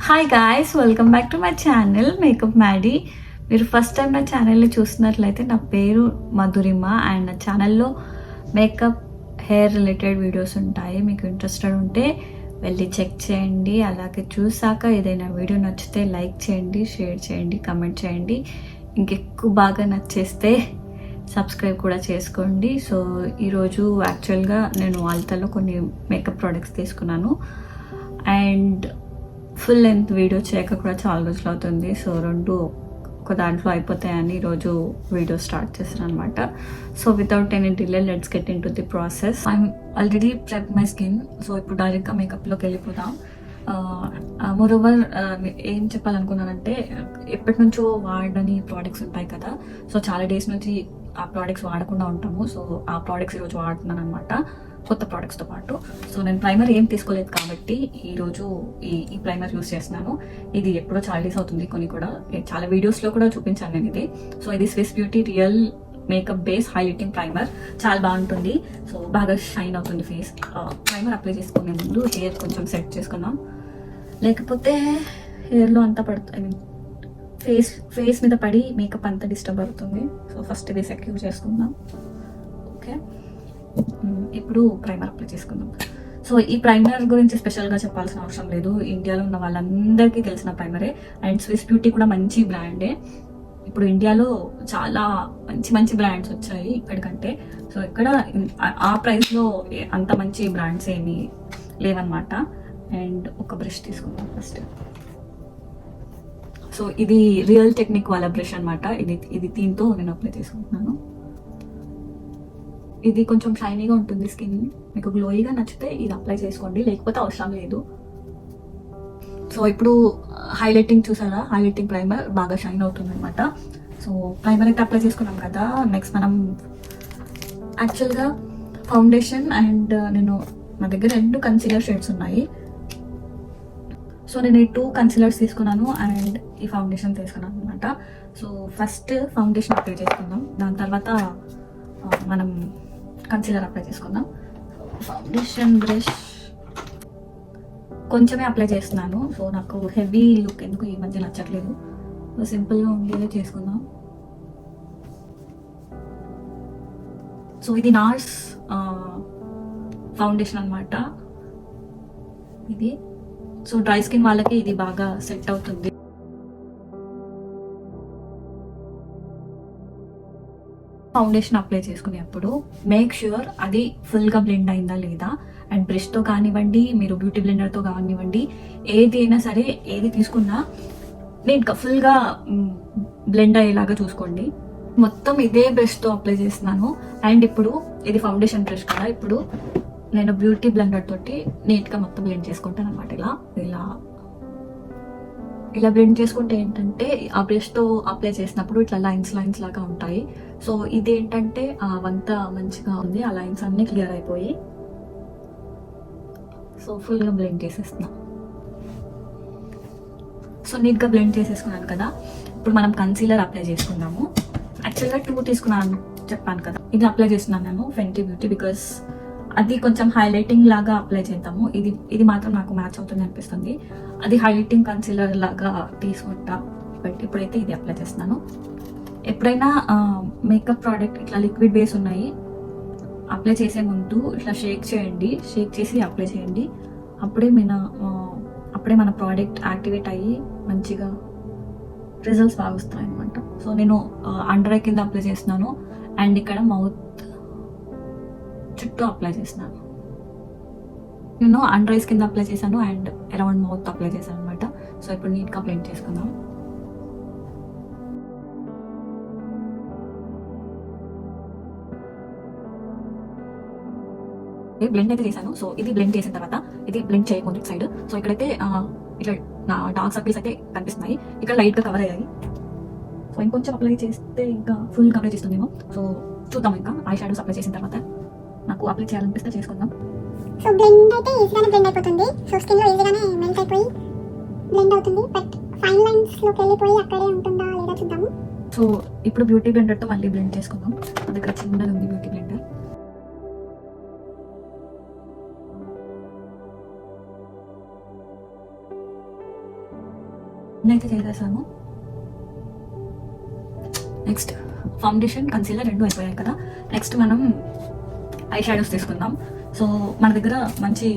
Hi guys, welcome back to my channel makeup Maddy. మీరు first time నా ఛానల్ని చూస్తున్నట్లయితే నా పేరు మధురిమ అండ్ నా ఛానల్లో మేకప్ హెయిర్ రిలేటెడ్ వీడియోస్ ఉంటాయి. మీకు ఇంట్రెస్టెడ్ ఉంటే వెళ్ళి చెక్ చేయండి. అలాగే చూసాక ఏదైనా వీడియో నచ్చితే లైక్ చేయండి, షేర్ చేయండి, కమెంట్ చేయండి. ఇంకెక్కువ బాగా నచ్చేస్తే సబ్స్క్రైబ్ కూడా చేసుకోండి. సో ఈరోజు యాక్చువల్గా నేను ఆల్తాలో కొన్ని మేకప్ ప్రోడక్ట్స్ తీసుకున్నాను అండ్ ఫుల్ లెంత్ వీడియో చేయక కూడా చాలా రోజులు అవుతుంది. సో రెండు ఒక దాంట్లో అయిపోతాయని ఈరోజు వీడియో స్టార్ట్ చేస్తాను అనమాట. So without any delay let's get in to the process. I'm already prep my skin. So ఇప్పుడు డైరెక్ట్గా మేకప్లోకి వెళ్ళిపోదాం. మోరోవర్ ఏం చెప్పాలనుకున్నానంటే, ఎప్పటి నుంచో వాడని ప్రోడక్ట్స్ ఉంటాయి కదా. సో చాలా డేస్ నుంచి ఆ ప్రోడక్ట్స్ వాడకుండా ఉంటాము. సో ఆ ప్రోడక్ట్స్ ఈరోజు వాడుతున్నాను అనమాట, కొత్త ప్రోడక్ట్స్తో పాటు. సో నేను ప్రైమర్ ఏం తీసుకోలేదు కాబట్టి ఈరోజు ఈ ప్రైమర్ యూస్ చేస్తున్నాను. ఇది ఎప్పుడో చాలా డేస్ అవుతుంది, కొన్ని కూడా చాలా వీడియోస్లో కూడా చూపించాను నేను ఇది. సో ఇది Swiss beauty real makeup base highlighting primer. చాలా బాగుంటుంది. సో బాగా షైన్ అవుతుంది ఫేస్. ప్రైమర్ అప్లై చేసుకునే ముందు హెయిర్ కొంచెం సెట్ చేసుకున్నాం, లేకపోతే హెయిర్లో అంతా పడుతుంది, ఫేస్ మీద పడి మేకప్ అంతా డిస్టర్బ్ అవుతుంది. సో ఫస్ట్ ఇది సెక్యూర్ చేసుకుందాం. ఓకే, ఇప్పుడు ప్రైమర్ అప్లై చేసుకుందాం. సో ఈ ప్రైమర్ గురించి స్పెషల్గా చెప్పాల్సిన అవసరం లేదు, ఇండియాలో ఉన్న వాళ్ళందరికీ తెలిసిన ప్రైమరే. అండ్ స్విస్ బ్యూటీ కూడా మంచి బ్రాండే. ఇప్పుడు ఇండియాలో చాలా మంచి మంచి బ్రాండ్స్ వచ్చాయి ఇక్కడికంటే. సో ఇక్కడ ఆ ప్రైస్లో అంత మంచి బ్రాండ్స్ ఏమీ లేవన్నమాట. అండ్ ఒక బ్రష్ తీసుకుందాం ఫస్ట్. సో ఇది రియల్ టెక్నిక్ వాళ్ళ బ్రష్ అనమాట. ఇది దీంతో నేను అప్లై చేసుకుంటున్నాను. ఇది కొంచెం షైనీగా ఉంటుంది స్కిన్. మీకు గ్లోయిగా నచ్చితే ఇది అప్లై చేసుకోండి, లేకపోతే అవసరం లేదు. సో ఇప్పుడు హైలైటింగ్ చూసారా, హైలైటింగ్ ప్రైమర్ బాగా షైన్ అవుతుంది అనమాట. సో ప్రైమర్ అయితే అప్లై చేసుకున్నాం కదా. నెక్స్ట్ మనం యాక్చువల్గా ఫౌండేషన్ అండ్ నా దగ్గర 2 కన్సీలర్ షేడ్స్ ఉన్నాయి. సో నేను ఈ 2 కన్సీలర్స్ తీసుకున్నాను అండ్ ఈ ఫౌండేషన్ తీసుకున్నాను అనమాట. సో ఫస్ట్ ఫౌండేషన్ అప్లై చేసుకుందాం, దాని తర్వాత మనం కన్సీలర్ అప్లై చేసుకుందాం. ఫౌండేషన్ బ్రష్ కొంచెమే అప్లై చేస్తున్నాను. సో నాకు హెవీ లుక్ ఎందుకు ఈ మధ్య నచ్చట్లేదు. సో సింపుల్గా ఉండేదే చేసుకుందాం. సో ఇది నార్స్ ఫౌండేషన్ అనమాట ఇది. సో డ్రై స్కిన్ వాళ్ళకి ఇది బాగా సెట్ అవుతుంది. ఫౌండేషన్ అప్లై చేసుకునేప్పుడు మేక్ ష్యూర్ అది ఫుల్గా బ్లెండ్ అయిందా లేదా. అండ్ బ్రష్తో కానివ్వండి, మీరు బ్యూటీ బ్లెండర్తో కానివ్వండి, ఏది అయినా సరే, ఏది తీసుకున్నా నేను ఫుల్గా బ్లెండ్ అయ్యేలాగా చూసుకోండి. మొత్తం ఇదే బ్రష్తో అప్లై చేస్తున్నాను. అండ్ ఇప్పుడు ఇది ఫౌండేషన్ బ్రష్ కదా, ఇప్పుడు నేను బ్యూటీ బ్లెండర్ తోటి నీట్గా మొత్తం బ్లెండ్ చేసుకుంటాను అనమాట. ఇలా బ్లెండ్ చేసుకుంటే ఏంటంటే, ఆ బ్రష్తో అప్లై చేసినప్పుడు ఇట్లా లైన్స్ లాగా ఉంటాయి. సో ఇది ఏంటంటే అవంతా మంచిగా ఉంది, ఆ లైన్స్ అన్నీ క్లియర్ అయిపోయి. సో ఫుల్గా బ్లెండ్ చేసేస్తున్నా. సో నీట్గా బ్లెండ్ చేసేసుకున్నాను కదా. ఇప్పుడు మనం కన్సీలర్ అప్లై చేసుకుందాము. యాక్చువల్గా 2 తీసుకున్నాను చెప్పాను కదా. ఇది అప్లై చేస్తున్నాను నేను ఫెంటీ బ్యూటీ, బికాస్ అది కొంచెం హైలైటింగ్ లాగా అప్లై చేద్దాము. ఇది మాత్రం నాకు మ్యాచ్ అవుతుంది అనిపిస్తుంది. అది హైలైటింగ్ కన్సీలర్ లాగా తీసుకుంటా. బట్ ఇప్పుడైతే ఇది అప్లై చేస్తున్నాను. ఎప్పుడైనా మేకప్ ప్రోడక్ట్ ఇట్లా లిక్విడ్ బేస్ ఉన్నాయి, అప్లై చేసే ముందు ఇట్లా షేక్ చేయండి, షేక్ చేసి అప్లై చేయండి. అప్పుడే మన ప్రోడక్ట్ యాక్టివేట్ అయ్యి మంచిగా రిజల్ట్స్ బాగా వస్తాయి అనమాట. సో నేను అండర్ ఐ కింద అప్లై చేస్తున్నాను అండ్ ఇక్కడ మౌత్ చుట్టూ అప్లై చేస్తున్నాను. నేను అండర్ ఐస్ కింద అప్లై చేశాను అండ్ అరౌండ్ మౌత్ అప్లై చేశాను అనమాట. సో ఇప్పుడు నీట్గా బ్లెండ్ చేసుకుందాం. బ్లెండ్ అయితే చేశాను. సో ఇది బ్లెండ్ చేసిన తర్వాత ఇది బ్లెండ్ చేయకూడదు సైడ్. సో ఇక్కడైతే ఇట్లా నా డార్క్ సర్కిల్స్ అయితే కనిపిస్తున్నాయి, ఇక్కడ లైట్గా కవర్ అయ్యాయి. సో ఇంకొంచెం అప్లై చేస్తే ఇంకా ఫుల్ కవరేజ్ ఇస్తుందేమో. సో చూద్దాం. ఇంకా ఐ షాడోస్ అప్లై చేసిన తర్వాత నాకు అప్లై చేయాలనిపిస్తే చేసుకుందాం. సో బ్లెండ్ అయితే ఈజీగానే బ్లెండ్ అయిపోతుంది. సో స్కిన్లో ఈజీగానే మెల్ట్ అయిపోయి బ్లెండ్ అవుతుంది. బట్ ఫైన్ లైన్స్లోకి వెళ్ళిపోయి అక్కడే ఉంటుందా లేదా చూద్దాము. సో ఇప్పుడు బ్యూటీ బ్లెండర్తో మళ్ళీ బ్లెండ్ చేసుకుందాం. నా దగ్గర చిన్నది ఉంది బ్యూటీ బ్లెండర్. నేనైతే చేసేసాను. నెక్స్ట్ ఫౌండేషన్, కన్సీలర్ రెండు అయిపోయాయి కదా. నెక్స్ట్ మనం ఐ షాడోస్ తీసుకుందాం. సో మన దగ్గర మంచి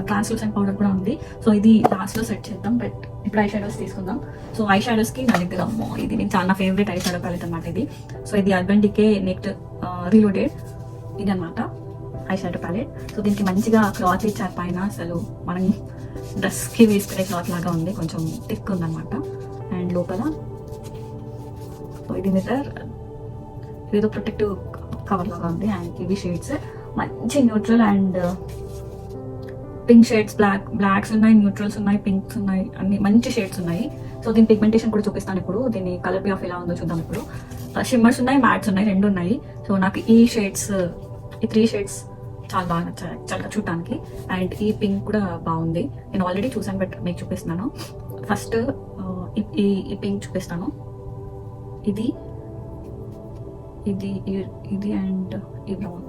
ట్రాన్స్లూసెంట్ పౌడర్ కూడా ఉంది. సో ఇది లాస్ట్లో సెట్ చేద్దాం. బట్ ఇప్పుడు ఐ షాడోస్ తీసుకుందాం. సో ఐ షాడోస్కి నా దగ్గర ఇది నేను చాలా ఫేవరెట్ ఐ షాడో ప్యాలెట్ అనమాట ఇది. సో ఇది అర్బన్ డికే నెక్ట్ రీలోడెడ్ ఇది అనమాట ఐ షాడో ప్యాలెట్. సో దీనికి మంచిగా క్లాత్ ఇచ్చారు పైన. అసలు మనం డ్రెస్కి వేసుకునే క్లాత్ లాగా ఉంది, కొంచెం థిక్ ఉందన్నమాట. అండ్ లోపల సో ఇది మిర్రర్, ఇదేదో ప్రొటెక్టివ్ కవర్ లాగా ఉంది. అండ్ ఇవి షేడ్స్ మంచి neutral and pink shades, blocks ఉన్నాయి, న్యూట్రల్స్ ఉన్నాయి, పింక్స్ ఉన్నాయి, అన్ని మంచి షేడ్స్ ఉన్నాయి. సో దీని పిగ్మెంటేషన్ కూడా చూపిస్తాను ఇప్పుడు. దీని కలర్ పి ఆఫ్ ఎలా ఉందో చూద్దాం ఇప్పుడు. షిమ్మర్స్ ఉన్నాయి, మ్యాట్స్ ఉన్నాయి, రెండు ఉన్నాయి. సో నాకు ఈ షేడ్స్, ఈ 3 షేడ్స్ చాలా బాగా నచ్చాయి యాక్చువల్గా చూడటానికి. అండ్ ఈ పింక్ కూడా బాగుంది. నేను ఆల్రెడీ చూసాను బట్ మీకు చూపిస్తున్నాను. ఫస్ట్ ఈ పింక్ చూపిస్తాను. ఇది ఇది ఇది అండ్ ఈ బ్రౌన్,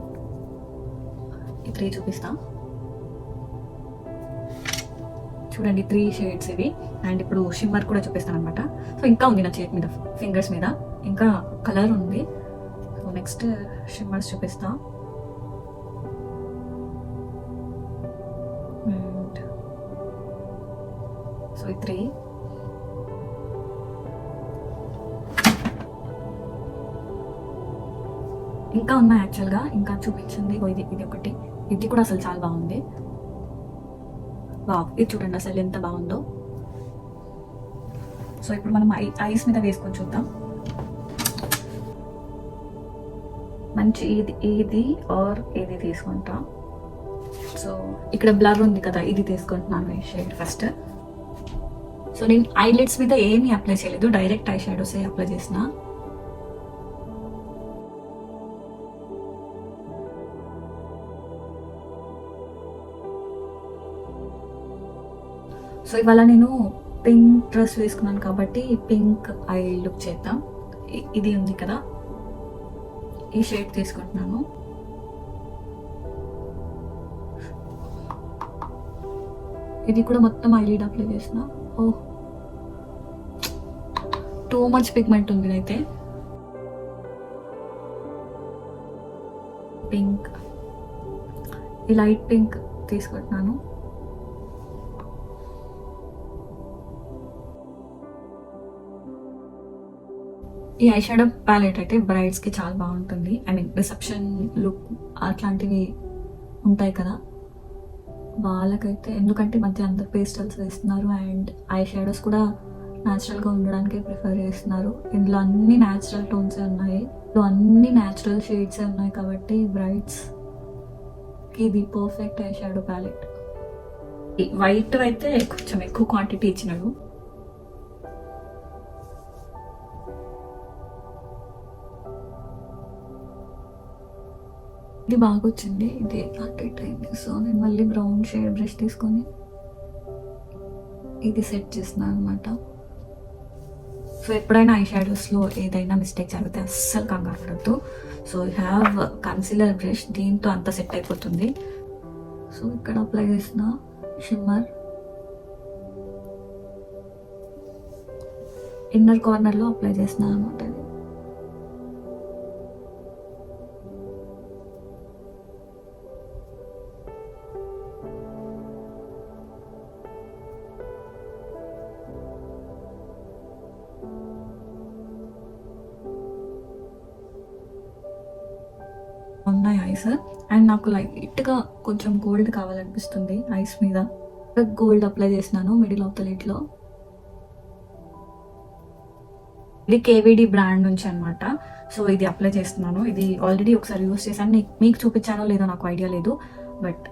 ఈ 3 చూపిస్తా చూడండి. 3 షేడ్స్ ఇవి. అండ్ ఇప్పుడు షిమ్మర్ కూడా చూపిస్తాను అనమాట. సో ఇంకా ఉంది నా చేతి మీద, ఫింగర్స్ మీద ఇంకా కలర్ ఉంది. సో నెక్స్ట్ షిమ్మర్స్ చూపిస్తా. అండ్ సో ఈ 3 ఇంకా ఉన్నాయి యాక్చువల్గా, ఇంకా చూపించింది. ఇది ఒకటి, ఇది కూడా అసలు చాలా బాగుంది. వావ్, ఇది చూడండి అసలు ఎంత బాగుందో. సో ఇప్పుడు మనం ఐస్ మీద వేసుకొని చూద్దాం. మంచి ఇది ఆర్ ఇది తీసుకుంటా. సో ఇక్కడ బ్లర్ ఉంది కదా, ఇది తీసుకుంటున్నాను ఈ షేడ్ ఫస్ట్. సో నేను ఐలెట్స్ మీద ఏమీ అప్లై చేయలేదు, డైరెక్ట్ ఐ షాడోస్ అప్లై చేసిన. సో ఇవాళ నేను పింక్ డ్రెస్ వేసుకున్నాను కాబట్టి పింక్ ఐ లుక్ చేద్దాం. ఇది ఉంది కదా, ఈ షేడ్ తీసుకుంటున్నాను. ఇది కూడా మొత్తం ఐలిడ్ అప్లై చేసిన. ఓ టూ మచ్ పిగ్మెంట్ ఉంది అయితే. పింక్, ఈ లైట్ పింక్ తీసుకుంటున్నాను. ఈ ఐ షాడో ప్యాలెట్ అయితే బ్రైడ్స్కి చాలా బాగుంటుంది. ఐ మీన్ రిసెప్షన్ లుక్ అట్లాంటివి ఉంటాయి కదా వాళ్ళకైతే, ఎందుకంటే మధ్య అందరు పేస్టల్స్ వేస్తున్నారు అండ్ ఐ షాడోస్ కూడా న్యాచురల్గా ఉండడానికి ప్రిఫర్ చేస్తున్నారు. ఇందులో అన్ని న్యాచురల్ టోన్స్ ఉన్నాయి, ఇందులో అన్ని న్యాచురల్ షేడ్స్ ఉన్నాయి కాబట్టి బ్రైడ్స్కి ఇది perfect eye shadow palette. White అయితే కొంచెం ఎక్కువ క్వాంటిటీ ఇచ్చినాడు. ఇది బాగా వచ్చింది, ఇది అటు ఇటు అయింది. సో నేను మళ్ళీ బ్రౌన్ షేడ్ బ్రష్ తీసుకొని ఇది సెట్ చేస్తున్నాను అనమాట. సో ఎప్పుడైనా ఐ షాడోస్లో ఏదైనా మిస్టేక్ జరిగితే అస్సలు కంగారు పడద్దు. So you have concealer brush, దీంతో అంత సెట్ అయిపోతుంది. సో ఇక్కడ అప్లై చేసిన షిమ్మర్ ఇన్నర్ కార్నర్లో అప్లై చేసిన అనమాట. ఉన్నాయి ఐస్. అండ్ నాకు లైట్గా కొంచెం గోల్డ్ కావాలనిపిస్తుంది ఐస్ మీద. గోల్డ్ అప్లై చేసినాను మిడిల్ ఆఫ్ ద లిడ్లో. ఇది కేవీడి బ్రాండ్ నుంచి అనమాట. సో ఇది అప్లై చేస్తున్నాను. ఇది ఆల్రెడీ ఒకసారి యూస్ చేశాను, మీకు చూపించానో లేదో నాకు ఐడియా లేదు, బట్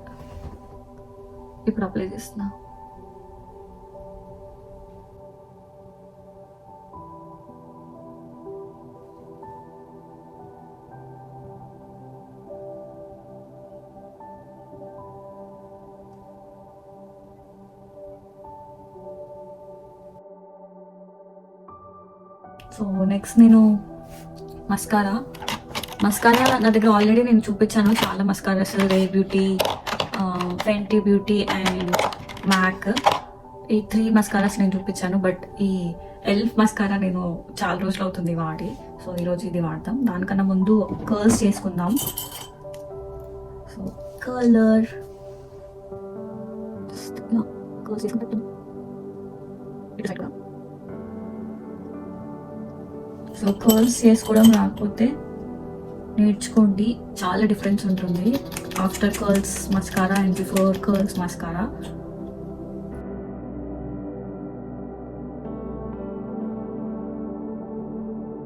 ఇప్పుడు అప్లై చేస్తున్నా. సో నెక్స్ట్ నేను మస్కారా నా దగ్గర ఆల్రెడీ నేను చూపించాను చాలా mascaras, Rare Beauty, Fenty Beauty and MAC. ఈ 3 మస్కారాస్ నేను చూపించాను, బట్ ఈ ఎల్ఫ్ మస్కారా నేను చాలా రోజులు అవుతుంది వాడి. సో ఈరోజు ఇది వాడతాం. దానికన్నా ముందు కర్ల్స్ చేసుకుందాం. సో కలర్ కర్ల్స్ చేసుకుంటాం. సో కర్ల్స్ చేసుకోవడం రాకపోతే నేర్చుకోండి, చాలా డిఫరెన్స్ ఉంటుంది after curls mascara and before curls mascara.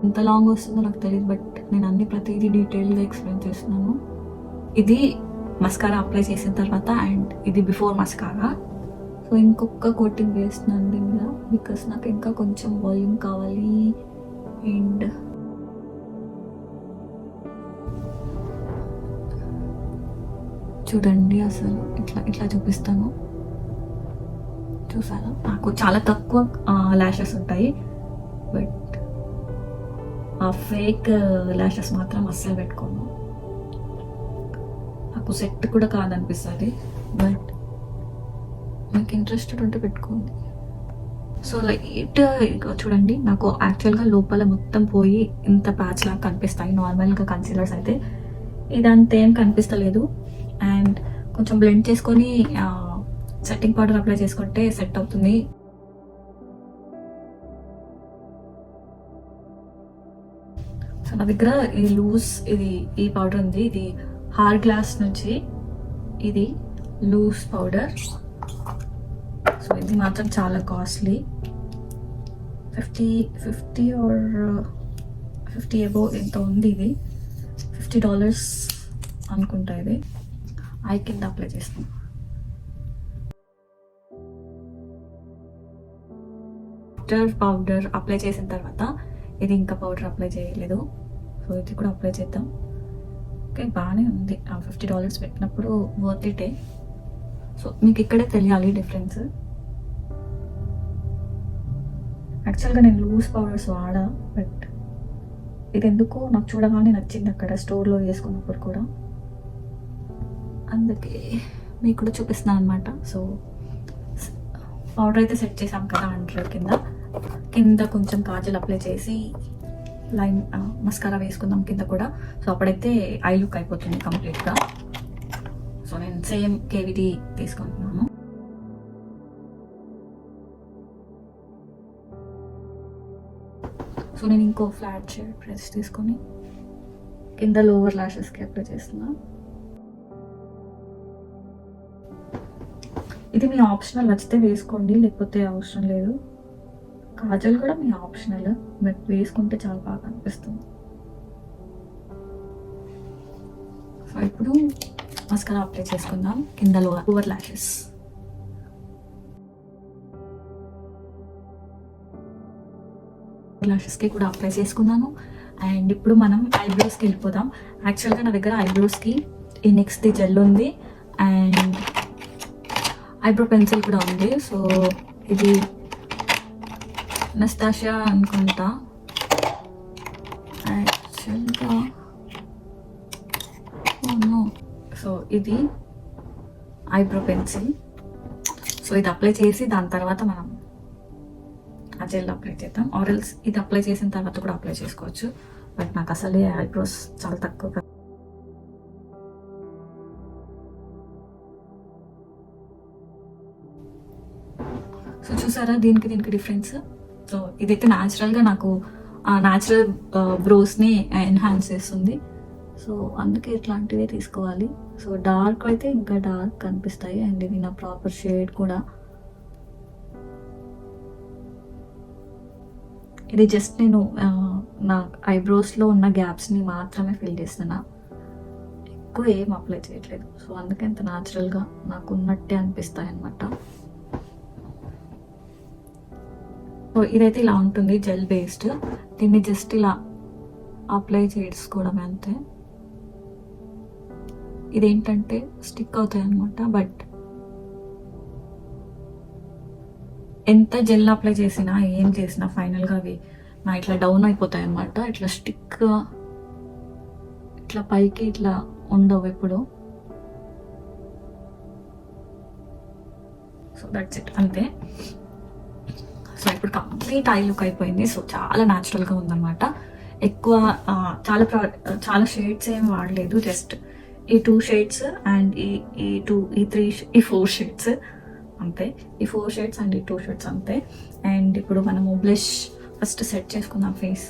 ఎంత లాంగ్ వస్తుందో నాకు తెలియదు, బట్ నేను అన్ని ప్రతిదీ డీటెయిల్గా ఎక్స్ప్లెయిన్ చేస్తున్నాను. ఇది మస్కారా అప్లై చేసిన తర్వాత అండ్ ఇది బిఫోర్ మస్కారా. సో ఇంకొక కోటింగ్ వేస్తున్నాను దీని మీద, బికాస్ నాకు ఇంకా కొంచెం వాల్యూమ్ కావాలి. అండ్ చూడండి, అసలు ఇట్లా చూపిస్తాను. చూసారా, నాకు చాలా తక్కువ ల్యాషెస్ ఉంటాయి, బట్ ఆ ఫేక్ ల్యాషెస్ మాత్రం అస్సలు పెట్టుకోను. నాకు సెట్ కూడా కాదనిపిస్తుంది, బట్ మీకు ఇంట్రెస్టెడ్ ఉంటే పెట్టుకోండి. సో లైట్ చూడండి, నాకు యాక్చువల్గా లోపల మొత్తం పోయి ఇంత ప్యాచ్ లాగా కనిపిస్తాయి నార్మల్గా కన్సీలర్స్ అయితే. ఇదంతా ఏం కనిపిస్తలేదు. అండ్ కొంచెం బ్లెండ్ చేసుకొని సెట్టింగ్ పౌడర్ అప్లై చేసుకుంటే సెట్ అవుతుంది. సో నా దగ్గర ఇది లూజ్ ఈ పౌడర్ ఉంది. ఇది హార్ గ్లాస్ నుంచి ఇది లూజ్ పౌడర్. సో ఇది మాత్రం చాలా కాస్ట్లీ, 50 ఆర్ 50 అబోవ్ ఎంత ఉంది. ఇది $50 అనుకుంటా. ఇది ఐ కింద అప్లై చేస్తాం. పౌడర్ అప్లై చేసిన తర్వాత ఇది ఇంకా పౌడర్ అప్లై చేయలేదు, సో ఇది కూడా అప్లై చేద్దాం. ఓకే, బాగానే ఉంది. $50 పెట్టినప్పుడు వర్త్ ఇటే. సో మీకు ఇక్కడే తెలియాలి డిఫరెన్స్. యాక్చువల్గా నేను లూజ్ పౌడర్స్ వాడా, బట్ ఇది ఎందుకో నాకు చూడగానే నచ్చింది అక్కడ స్టోర్లో వేసుకున్నప్పుడు కూడా, అందుకే మీకు కూడా చూపిస్తున్నాను అనమాట. సో పౌడర్ అయితే సెట్ చేసాం కదా అంటారు. కింద కొంచెం కాజల్ అప్లై చేసి లైన్ మస్కారా వేసుకుందాం కింద కూడా. సో అప్పుడైతే ఐ లుక్ అయిపోతుంది కంప్లీట్గా. సో నేను సేమ్ కేవిటీ తీసుకుంటున్నాను. సో నేను ఇంకో ఫ్లాట్ షేడ్ ప్రెస్ తీసుకొని కింద లోవర్ లాషెస్కి అప్లై చేస్తున్నాను. ఇది మీ ఆప్షనల్, నచ్చితే వేసుకోండి, లేకపోతే అవసరం లేదు. కాజల్ కూడా మీ ఆప్షనల్, బట్ వేసుకుంటే చాలా బాగా అనిపిస్తుంది. సో ఇప్పుడు మస్కారా అప్లై చేసుకుందాం కింద లోవర్ లాషెస్. లాషెస్కి కూడా అప్లై చేసుకున్నాను. అండ్ ఇప్పుడు మనం ఐబ్రోస్కి వెళ్ళిపోదాం. యాక్చువల్గా నా దగ్గర ఐబ్రోస్కి ఈ నెక్స్ట్ జెల్ ఉంది అండ్ ఐబ్రో పెన్సిల్ కూడా ఉంది. సో ఇది నస్తాషియా అనుకుంటా యాక్చువల్గా. సో ఇది ఐబ్రో పెన్సిల్. సో ఇది అప్లై చేసి దాని తర్వాత మనం ఆ జెల్ అప్లై చేద్దాం. ఆరెల్స్ ఇది అప్లై చేసిన తర్వాత కూడా అప్లై చేసుకోవచ్చు, బట్ నాకు అసలే ఐబ్రోస్ చాలా తక్కువ. సో చూసారా దీనికి డిఫరెన్స్. సో ఇదైతే న్యాచురల్గా నాకు న్యాచురల్ బ్రోస్ని ఎన్హాన్స్ చేస్తుంది. సో అందుకే ఇట్లాంటివే తీసుకోవాలి. సో డార్క్ అయితే ఇంకా డార్క్ కనిపిస్తాయి. అండ్ ఇది నా ప్రాపర్ షేడ్ కూడా. ఇది జస్ట్ నేను నా ఐబ్రోస్లో ఉన్న గ్యాప్స్ని మాత్రమే ఫిల్ చేస్తున్నా, ఎక్కువ ఏం అప్లై చేయట్లేదు. సో అందుకే ఇంత న్యాచురల్గా నాకు ఉన్నట్టే అనిపిస్తాయి అన్నమాట. సో ఇదైతే ఇలా ఉంటుంది, జెల్ బేస్డ్. దీన్ని జస్ట్ ఇలా అప్లై చేసుకోవడం అంతే. ఇదేంటంటే స్టిక్ అవుతాయి అన్నమాట, బట్ ఎంత జెల్ అప్లై చేసినా ఏం చేసినా ఫైనల్గా అవి నా ఇట్లా డౌన్ అయిపోతాయి అన్నమాట. ఇట్లా స్టిక్ ఇట్లా పైకి ఇట్లా ఉండవు ఎప్పుడు. సో సో దట్స్ ఇట్, అంతే. సో ఇప్పుడు కంప్లీట్ ఐ లుక్ అయిపోయింది. సో చాలా న్యాచురల్గా ఉందన్నమాట. ఎక్కువ చాలా షేడ్స్ ఏం వాడలేదు, జస్ట్ ఈ 2 షేడ్స్ అండ్ ఈ 4 షేడ్స్ అంతే. ఈ 4 షేడ్స్ అండ్ ఈ 2 షేడ్స్ అంతే. అండ్ ఇప్పుడు మనము బ్లష్ ఫస్ట్ సెట్ చేసుకుందాం ఫేస్.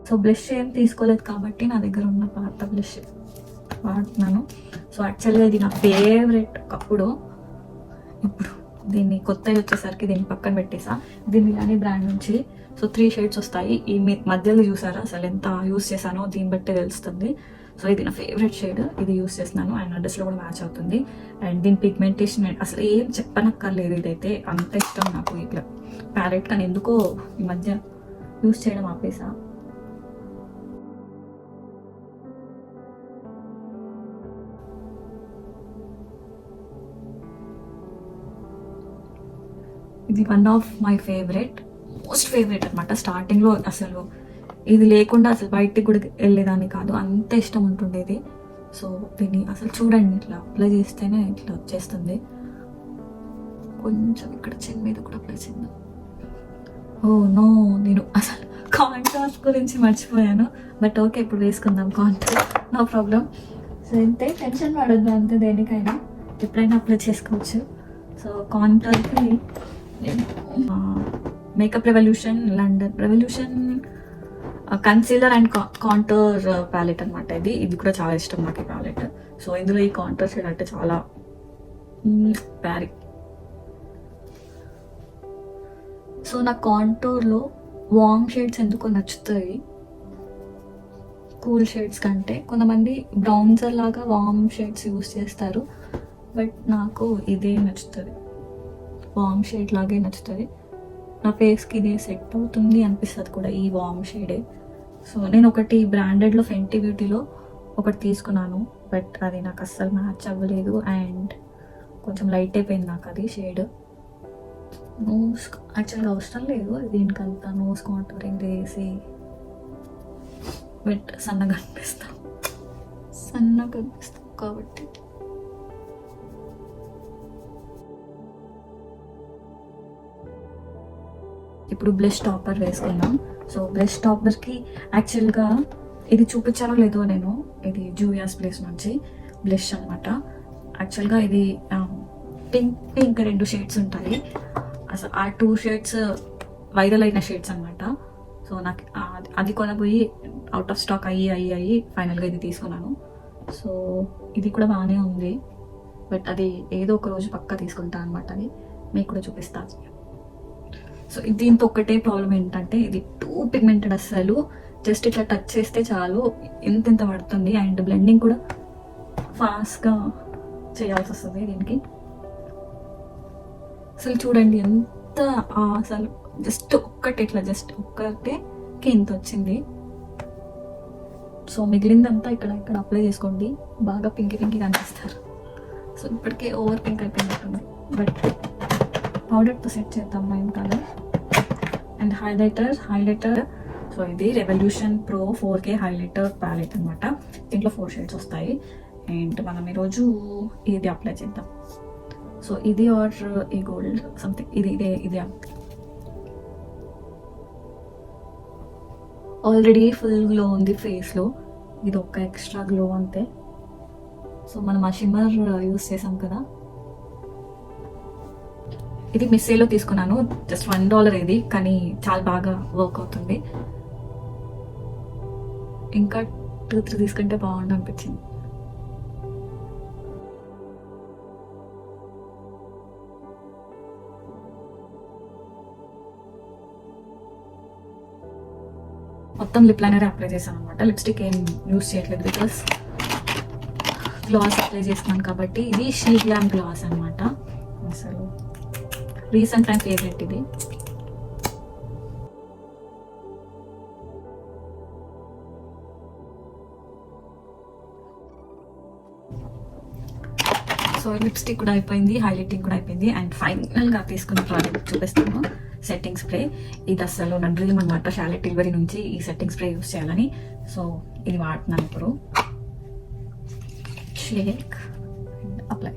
సో బ్లష్ ఏం తీసుకోలేదు కాబట్టి నా దగ్గర ఉన్న పాత బ్లష్ వాడుతున్నాను. సో యాక్చువల్గా ఇది నా ఫేవరెట్ ఒకప్పుడు. ఇప్పుడు దీన్ని కొత్తగా వచ్చేసరికి దీన్ని పక్కన పెట్టేసా. దీన్ని ఇలానే బ్రాండ్ నుంచి. సో 3 షేడ్స్ వస్తాయి. ఈ మధ్యలో చూసారా అసలు ఎంత యూస్ చేశానో దీన్ని బట్టే తెలుస్తుంది. సో ఇది నా ఫేవరెట్ షేడ్, ఇది యూస్ చేస్తున్నాను అండ్ నా డ్రెస్లో కూడా మ్యాచ్ అవుతుంది. అండ్ దీని పిగ్మెంటేషన్ అసలు ఏం చెప్పనక్కర్లేదు, ఇదైతే అంత ఇష్టం నాకు ఇట్లా ప్యాలెట్. కానీ ఎందుకో ఈ మధ్య యూస్ చేయడం ఆపేసా. ఇది one of my favourite, most favourite అనమాట. స్టార్టింగ్లో అసలు ఇది లేకుండా అసలు బయటికి కూడా వెళ్ళేదాన్ని కాదు, అంత ఇష్టం ఉంటుండేది. సో దీన్ని అసలు చూడండి, ఇట్లా అప్లై చేస్తేనే ఇట్లా వచ్చేస్తుంది. కొంచెం ఇక్కడ చిన్న మీద కూడా అప్లై చేద్దాం. ఓ నో, నేను అసలు కాంట్రాస్ట్ గురించి మర్చిపోయాను. బట్ ఓకే, ఇప్పుడు వేసుకుందాం కాంట్రాస్ట్, నో ప్రాబ్లం. సో అంతే, టెన్షన్ పడొద్దు, అంతే. దేనికైనా ఎప్పుడైనా అప్లై చేసుకోవచ్చు. సో కాంట్రాస్ట్కి makeup revolution London revolution concealer and contour palette అనమాట. ఇది కూడా చాలా ఇష్టం నాకు ఈ ప్యాలెట్. సో ఇందులో ఈ కాంటూర్ షేడ్ అంటే చాలా ప్యారీ. సో నా కాంటూర్లో వార్మ్ షేడ్స్ ఎందుకో నచ్చుతాయి కూల్ షేడ్స్ కంటే. కొంతమంది బ్రౌన్సర్ లాగా వార్మ్ షేడ్స్ యూస్ చేస్తారు, బట్ నాకు ఇదే నచ్చుతుంది, వార్మ్ షేడ్ లాగే నచ్చుతుంది. నా ఫేస్కి ఇదే సెట్ అవుతుంది అనిపిస్తుంది కూడా, ఈ వార్మ్ షేడే. సో నేను ఒకటి బ్రాండెడ్లో ఫెంటీ బ్యూటీలో ఒకటి తీసుకున్నాను, బట్ అది నాకు అస్సలు మ్యాచ్ అవ్వలేదు అండ్ కొంచెం లైట్ అయిపోయింది నాకు అది షేడ్. నోస్ యాక్చువల్గా అవసరం లేదు దీనికంతా, నోస్ కాంటూరింగ్ చేసి బట్ సన్నగా అనిపిస్తాం కాబట్టి. ఇప్పుడు బ్లష్ టాపర్ వేసుకుందాం. సో బ్లష్ టాపర్కి యాక్చువల్గా ఇది చూపించారో లేదో నేను, ఇది జూవియాస్ ప్లేస్ నుంచి బ్లష్ అనమాట. యాక్చువల్గా ఇది పింక్ 2 షేడ్స్ ఉంటాయి. అసలు ఆ 2 షేడ్స్ వైరల్ అయిన షేడ్స్ అనమాట. సో నాకు అది కొనబోయి అవుట్ ఆఫ్ స్టాక్ అయ్యి ఫైనల్గా ఇది తీసుకున్నాను. సో ఇది కూడా బాగానే ఉంది, బట్ అది ఏదో ఒక రోజు పక్కా తీసుకుంటాను అనమాట. అది మీకు కూడా చూపిస్తాను. సో దీంతో ఒకటే ప్రాబ్లం ఏంటంటే ఇది టూ పిగ్మెంటెడ్, అసలు జస్ట్ ఇట్లా టచ్ చేస్తే చాలు ఇంత పడుతుంది. అండ్ బ్లెండింగ్ కూడా ఫాస్ట్గా చేయాల్సి వస్తుంది దీనికి. అసలు చూడండి ఎంత అసలు జస్ట్ ఒక్కటే ఇంత వచ్చింది. సో మిగిలిందంతా ఇక్కడ అప్లై చేసుకోండి, బాగా పింక్ కనిపిస్తారు. సో ఇప్పటికే ఓవర్ పింక్ అయిపోయినట్టుంది, బట్ పౌడర్తో సెట్ చేద్దాం మైన్ కలర్. అండ్ హైలైటర్ సో ఇది revolution pro 4K highlighter palette అనమాట. దీంట్లో 4 షేడ్స్ వస్తాయి. అండ్ మనం ఈరోజు ఇది అప్లై చేద్దాం. సో ఇది ఆర్ ఈ గోల్డ్ సంథింగ్, ఇది ఆల్రెడీ ఫుల్ గ్లో ఉంది ఫేస్లో, ఇది ఒక ఎక్స్ట్రా గ్లో అంతే. సో మనం ఆ షిమ్మర్ యూస్ చేసాం కదా, ఇది మిస్సేలో తీసుకున్నాను, జస్ట్ $1 ఇది, కానీ చాలా బాగా వర్క్ అవుతుంది. ఇంకా 2-3 తీసుకుంటే బాగుండు అనిపించింది. మొత్తం లిప్ లైనర్ అప్లై చేశాను అనమాట. లిప్స్టిక్ ఏం యూస్ చేయట్లేదు, బికాస్ గ్లాస్ అప్లై చేస్తున్నాను కాబట్టి. ఇది షీ గ్లామ్ గ్లాస్ అనమాట, అసలు రీసెంట్ టైం ఫేవరెట్ ఇది. సో లిప్స్టిక్ కూడా అయిపోయింది, హైలైటింగ్ కూడా అయిపోయింది. అండ్ ఫైనల్గా తీసుకున్న ప్రోడక్ట్ చూపిస్తాను, సెట్టింగ్ స్ప్రే. ఇది అసలు నా డ్రీమ్ అనమాట, షార్లెట్ టిల్బరీ నుంచి ఈ సెట్టింగ్ స్ప్రే యూస్ చేయాలని. సో ఇది వాడుతున్నాను ఇప్పుడు. Shake and apply.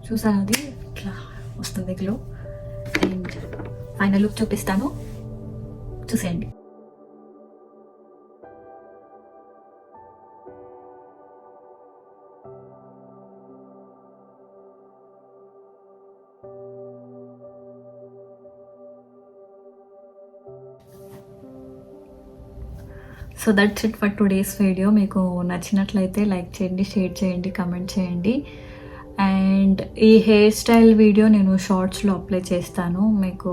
చూసాను, అది ఇట్లా వస్తుంది గ్లో. అండ్ ఫైనల్ లుక్ చూపిస్తాను, చూసేయండి. So that's it for today's video. మీకు నచ్చినట్లయితే లైక్ చేయండి, షేర్ చేయండి, కమెంట్ చేయండి. అండ్ ఈ హెయిర్ స్టైల్ వీడియో నేను షార్ట్స్లో అప్లై చేస్తాను. మీకు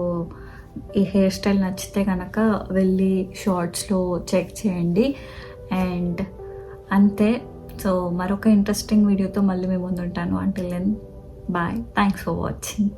ఈ హెయిర్ స్టైల్ నచ్చితే కనుక వెళ్ళి షార్ట్స్లో చెక్ చేయండి. అండ్ అంతే. సో మరొక ఇంట్రెస్టింగ్ వీడియోతో మళ్ళీ మేము ముందుంటాను. Until then bye, thanks for watching.